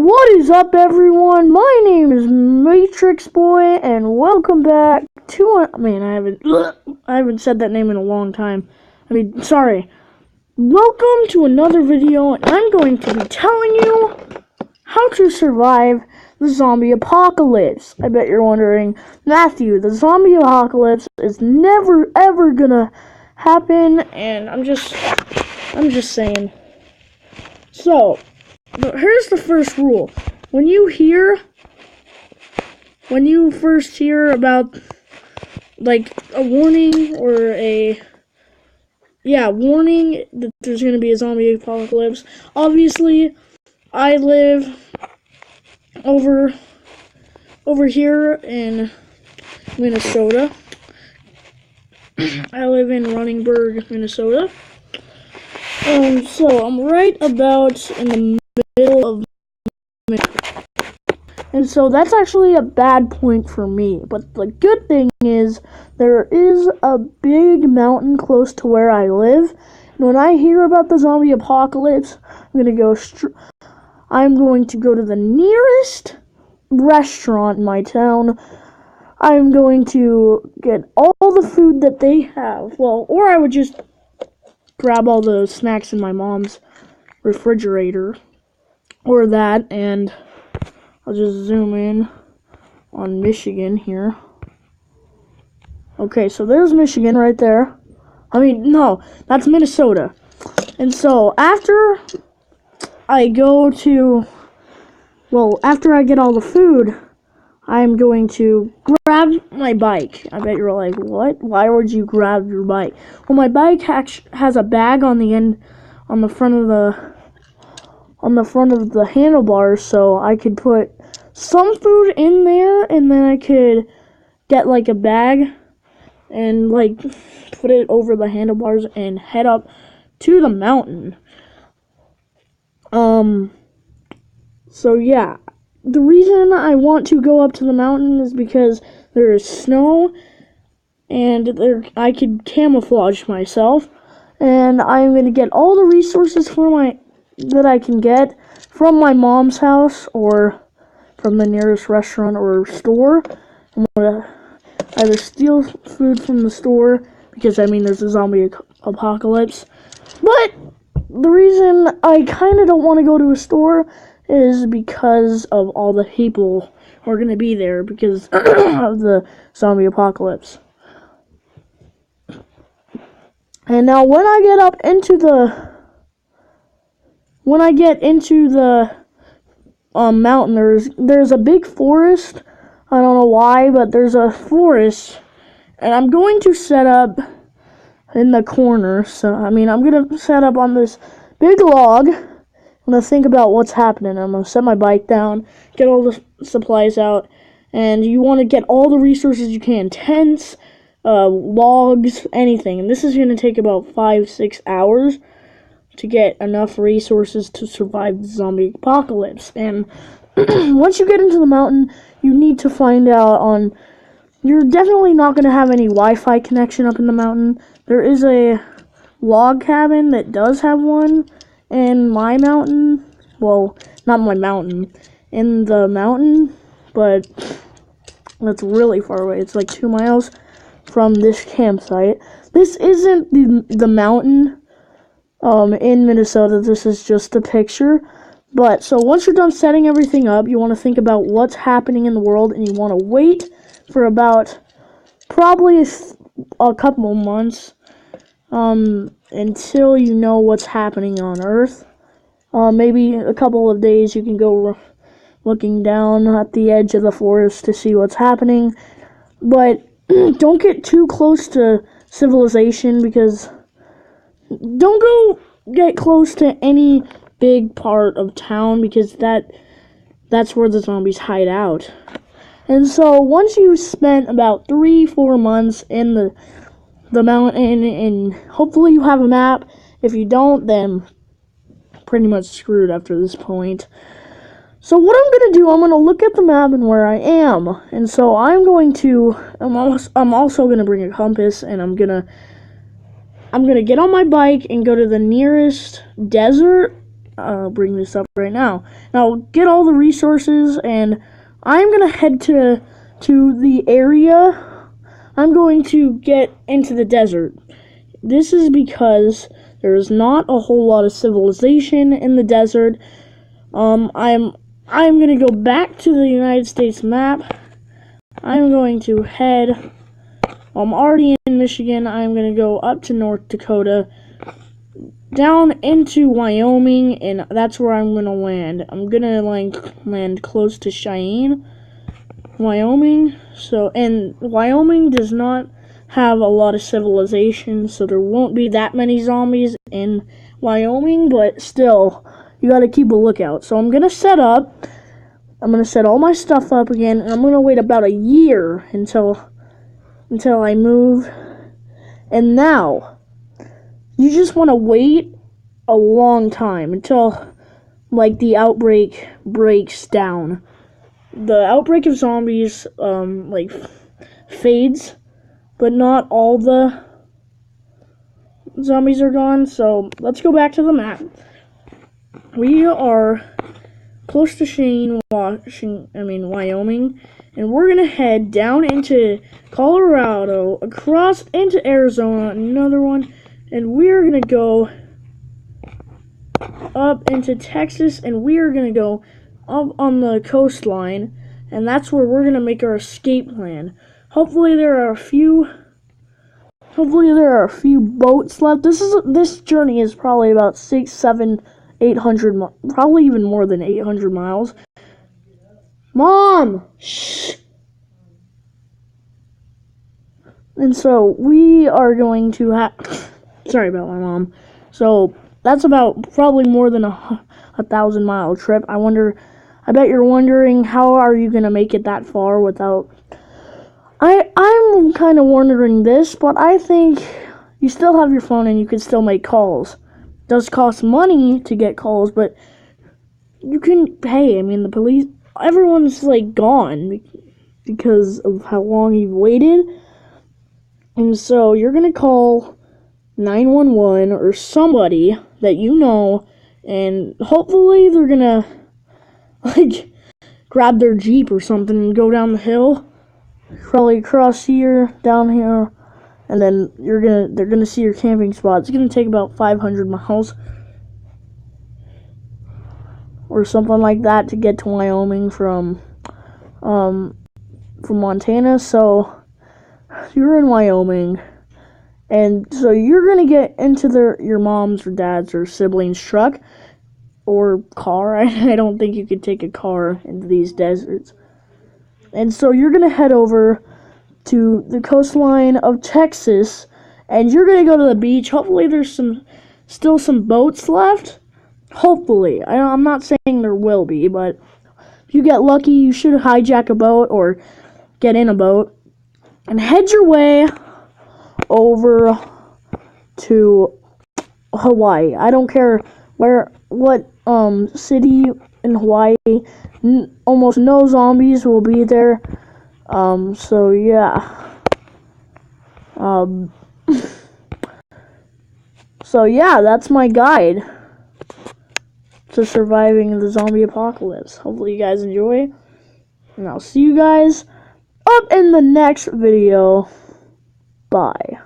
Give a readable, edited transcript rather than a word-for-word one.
What is up, everyone? My name is Matrix Boy, and welcome back to I haven't said that name in a long time. Sorry. Welcome to another video, and I'm going to be telling you how to survive the zombie apocalypse. I bet you're wondering, Matthew, the zombie apocalypse is never ever gonna happen, and I'm just saying. So, here's the first rule. When you first hear about, like, a warning or warning that there's going to be a zombie apocalypse, obviously, I live over here in Minnesota. I live in Runningsburg, Minnesota. So I'm right about in the middle of Minnesota. And so that's actually a bad point for me. But the good thing is there is a big mountain close to where I live. And when I hear about the zombie apocalypse, I'm going to go to the nearest restaurant in my town. I'm going to get all the food that they have. Well, or I would just grab all the snacks in my mom's refrigerator, or that, and I'll just zoom in on Michigan here. Okay, so there's Michigan right there. No, that's Minnesota. And so after I get all the food, I'm going to grab my bike. I bet you're like, what? Why would you grab your bike? Well, my bike has a bag on the end, on the front of the handlebars, so I could put some food in there, and then I could get like a bag and like put it over the handlebars and head up to the mountain. So yeah. The reason I want to go up to the mountain is because there is snow, and I could camouflage myself, and I'm going to get all the resources that I can get from my mom's house or from the nearest restaurant or store. I'm going to either steal food from the store, because there's a zombie apocalypse, but the reason I kind of don't want to go to a store is because of all the people who are going to be there because of the zombie apocalypse. And now when I get into the mountain, there's a big forest. I don't know why, but there's a forest, and I'm going to set up in the corner. So I'm going to set up on this big log. I'm going to think about what's happening. I'm going to set my bike down, get all the supplies out, and you want to get all the resources you can. Tents, logs, anything. And this is going to take about 5-6 hours to get enough resources to survive the zombie apocalypse. And once you get into the mountain, you need to find out you're definitely not going to have any Wi-Fi connection up in the mountain. There is a log cabin that does have one in my mountain. Well, not my mountain, in the mountain, but that's really far away. It's like 2 miles from this campsite. This isn't the mountain in Minnesota. This is just a picture. But so once you're done setting everything up, you want to think about what's happening in the world, and you want to wait for about probably a couple of months until you know what's happening on Earth. Maybe a couple of days you can go looking down at the edge of the forest to see what's happening. But don't get too close to civilization, because don't go get close to any big part of town, because that's where the zombies hide out. And so once you've spent about 3-4 months in the mountain, and hopefully you have a map. If you don't, then pretty much screwed after this point. So what I'm going to do, I'm going to look at the map and where I am. And so I'm also going to bring a compass, and I'm going to get on my bike and go to the nearest desert bring this up right now. Now, get all the resources, and I'm gonna head to the area. I'm going to get into the desert. This is because there's not a whole lot of civilization in the desert. I'm gonna go back to the United States map. I'm going to head. I'm already in Michigan. I'm gonna go up to North Dakota, down into Wyoming, and that's where I'm gonna land. I'm gonna land close to Cheyenne, Wyoming. And Wyoming does not have a lot of civilization, so there won't be that many zombies in Wyoming, but still, you gotta keep a lookout. So I'm gonna set up. I'm gonna set all my stuff up again, and I'm gonna wait about a year until I move. And now, you just want to wait a long time until, the outbreak breaks down. The outbreak of zombies, fades, but not all the zombies are gone. So, let's go back to the map. We are close to Cheyenne, Wyoming, and we're gonna head down into Colorado, across into Arizona, another one, and we're gonna go up into Texas, and we're gonna go up on the coastline, and that's where we're gonna make our escape plan. Hopefully there are a few boats left. This journey is probably about 6, 7, 800, probably even more than 800 miles. Mom! Shh! And so we are going to sorry about my mom. So that's about probably more than a 1,000-mile trip. I bet you're wondering, how are you going to make it that far without... I'm kind of wondering this, but I think you still have your phone and you can still make calls. It does cost money to get calls, but you can pay. The police, everyone's gone because of how long you've waited. And so you're going to call 911 or somebody that you know, and hopefully they're going to grab their Jeep or something and go down the hill. Probably cross here, down here, and then they're going to see your camping spot. It's going to take about 500 miles or something like that to get to Wyoming from Montana. So you're in Wyoming, and so you're gonna get into your mom's or dad's or sibling's truck or car. I don't think you could take a car into these deserts. And so you're gonna head over to the coastline of Texas, and you're gonna go to the beach. Hopefully there's still some boats left. Hopefully. I'm not saying there will be, but if you get lucky, you should hijack a boat or get in a boat and head your way over to Hawaii. I don't care what city in Hawaii. Almost no zombies will be there. So yeah. So yeah, that's my guide to surviving the zombie apocalypse. Hopefully you guys enjoy, and I'll see you guys up in the next video. Bye.